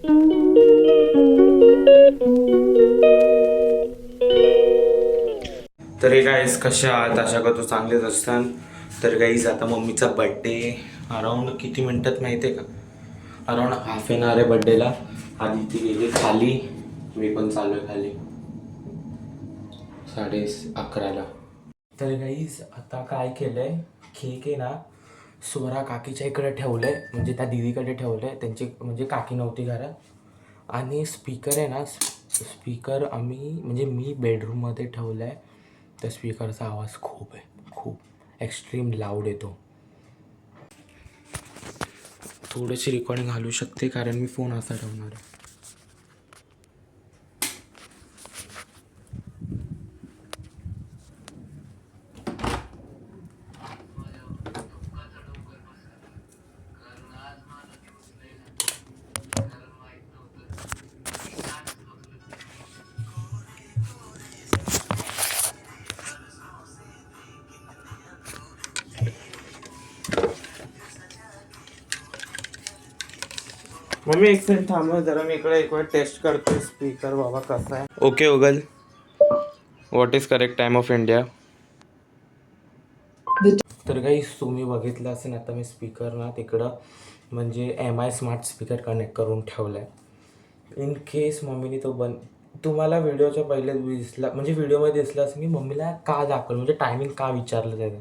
तर गाईज कशा आहात, आशा करतो चांगलेच असतात. तर गाईज आता मम्मीचा बड्डे अराऊंड किती मिनटात माहिती आहे का, अराऊंड हाफ एन आवर आहे बड्डेला. आधी ती गेली खाली, मी पण चालू आहे खाली 11:30. तर गाईज आता काय केलंय, केक आहे ना स्वरा काकीच्या इकडे ठेवलंय, म्हणजे त्या दीदीकडे ठेवलंय, त्यांची म्हणजे काकी नव्हती घरात. आणि स्पीकर आहे ना, स्पीकर आम्ही म्हणजे मी बेडरूममध्ये ठेवला आहे. त्या स्पीकरचा आवाज खूप आहे, खूप एक्स्ट्रीम लाऊड येतो. थोडीशी रेकॉर्डिंग घालू शकते कारण मी फोन असा ठेवणार आहे. मम्मी एक सेकंड थांब जरा, मी इकडे एक वेळ टेस्ट करतो स्पीकर बाबा कसा आहे. Okay Google, what is correct time of India. तर काही तुम्ही बघितलं असेल आता मी स्पीकर ना तिकडं म्हणजे MI स्मार्ट स्पीकर कनेक्ट करून ठेवला आहे. इन केस मम्मीने तो तुम्हाला व्हिडिओच्या पहिले दिसला, म्हणजे व्हिडिओमध्ये दिसला असं की मम्मीला का दाखवलं, म्हणजे टायमिंग का विचारलं त्याचं.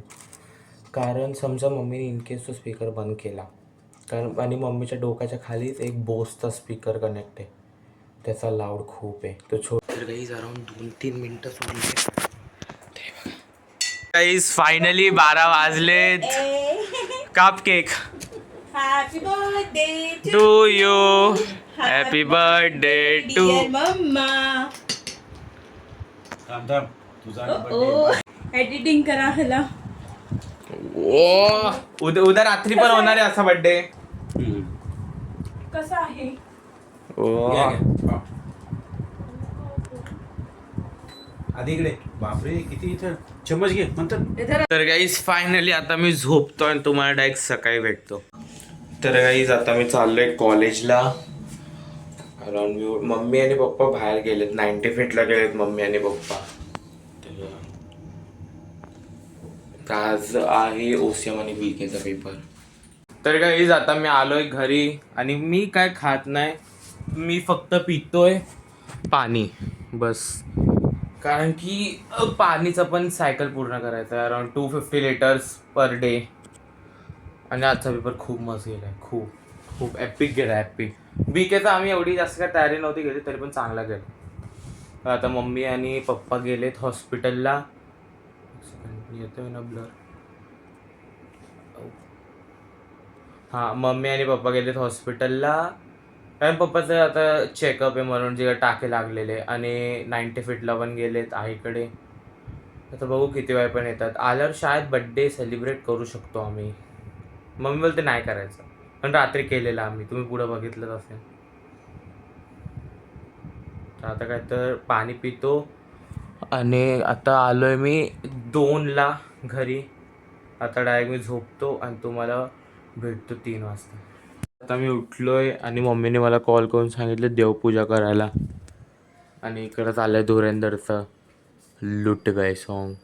कारण समजा मम्मीने इन केस तो स्पीकर बंद केला, कारण आणि मम्मीच्या डोक्याच्या खालीच एक बोसचा स्पीकर कनेक्ट आहे, त्याचा लाऊड खूप आहे तो तर काही अराऊंड 2-3 मिनटं सोडले. गाईज फायनली 12 वाजलेत. काप cake. Happy birthday to you, happy birthday to mamma. Editing करा ह्याला. ओ उद्या रात्री पण होणार आहे असा बर्थडे. कसा आहे? आधी इकडे बापरे किती इथं चम्मच घे म्हणतात. तर गाईज फायनली आता मी झोपतो आणि तुम्हाला डायरेक्ट सकाळी भेटतो. तर गाईज आता मी चाललोय कॉलेजला. अराउंड मम्मी आणि पप्पा बाहेर गेलेत, 90 फीटला गेलेत मम्मी आणि पप्पा. तर आज आहे OCM आणि BKचा पेपर. तर गाईज आता मी आलोय घरी आणि मी काय खात नाही, मी फक्त पितोय पाणी बस. कारण की पाणीचं पण सायकल पूर्ण करायचं आहे, अराउंड 250 लिटर्स पर डे. आणि आजचा पेपर खूप मस्त गेला आहे, खूप खूप एपिक गेला आहे, एपिक. BKचा आम्ही एवढी जास्त काय तयारी नव्हती गेली तरी पण चांगला गेला. आता मम्मी आणि पप्पा गेलेत हॉस्पिटलला. येतोय ना ब्लर. हां, मम्मी आणि पप्पा गेलेत हॉस्पिटलला कारण पप्पाचं आता चेकअप आहे म्हणून जे टाके लागलेले. आणि 90 फीटला पण गेलेत आईकडे. आता बघू किती वेळ पण येतात. आल्यावर शाळेत बड्डे सेलिब्रेट करू शकतो आम्ही. मम्मी बोलते नाही करायचं, पण रात्री केलेलं आम्ही, तुम्ही पुढं बघितलंच असेल. तर आता काय तर पाणी पितो आणि आता आलोय मी 2ला घरी. आता डायरेक्ट मी झोपतो आणि तुम्हाला भेटतो 3 वाजता. आता मी उठलोय आणि मम्मीने मला कॉल करून सांगितलं देवपूजा करायला. आणि इकडं चाललंय धुरेंदरचं लुट गए सॉन्ग.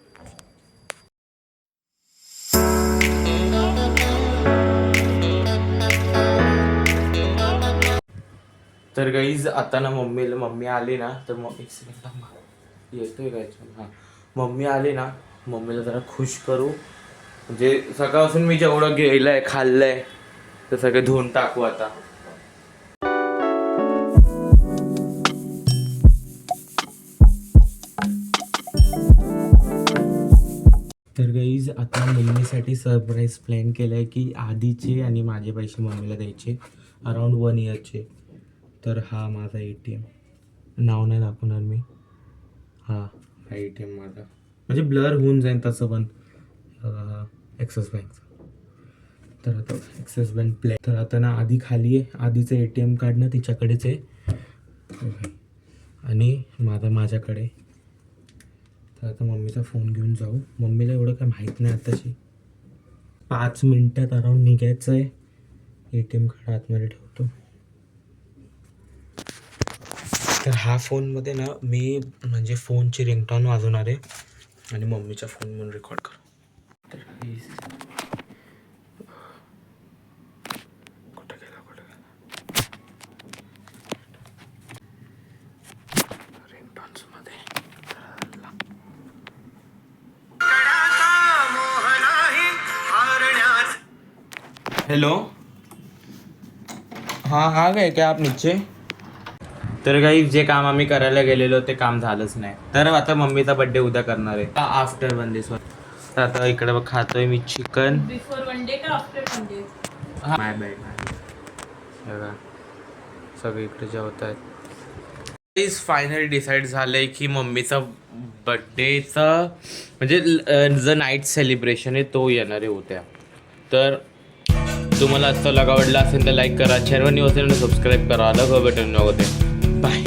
तर गाईज आता ना मम्मी आली ना तर मग एक सेकंड येतोय काय. हां, मम्मी आली ना, मम्मीला जरा खुश करू. म्हणजे सकाळपासून मी जेवढं गेलंय खाल्लंय ते सगळे धुवून टाकू आता. तर गाईज आता मम्मीसाठी सरप्राईज प्लॅन केलं आहे की आधीचे आणि माझे पैसे मम्मीला द्यायचे, अराऊंड 1 इयरचे. तर हा माझा ATM, नाव नाही दाखवणार मी. हा ATM माझा, म्हणजे ब्लर होऊन जाईल तसं पण. ॲक्सिस बँकचा. तर आता ॲक्सिस बँक प्लॅन. तर आता ना आधी खाली आहे, आधीचं ATM कार्ड ना तिच्याकडेच आहे आणि माझ्याकडे. तर आता मम्मीचा फोन घेऊन जाऊ. मम्मीला एवढं काय माहीत नाही आताशी. 5 मिनटात अराऊंड निघायचं आहे. ATM कार्ड आतमध्ये ठेवतो. तर हा फोनमध्ये ना मी म्हणजे फोनची रिंगटोन वाजवणार आहे आणि मम्मीच्या फोन म्हणून रेकॉर्ड कर. तर कुठं गेला रिंगटोन्स मध्ये. हेलो, हाँ आ गए क्या आप नीचे? तर काही जे काम आम्ही करायला गेलेलो ते काम झालंच नाही. तर आता मम्मीचा बर्थडे उद्या करणार आहे आफ्टर 1 days. तर आता इकडे बघ खातोय मी चिकन. बिफोर 1 day का आफ्टर 1 day? माय बॅड बघा सगळे इकडे जेवत आहेत. फायनली डिसाईड झालंय की मम्मीचा बर्थडेचा म्हणजे जो नाईट सेलिब्रेशन आहे तो येणार आहे उद्या. तर तुम्हाला आजचा व्लॉग आवडला असेल तर लाईक करा, चॅनल न्यू असेल तर सबस्क्राईब करा, अलग बटन नव्हते. बाय.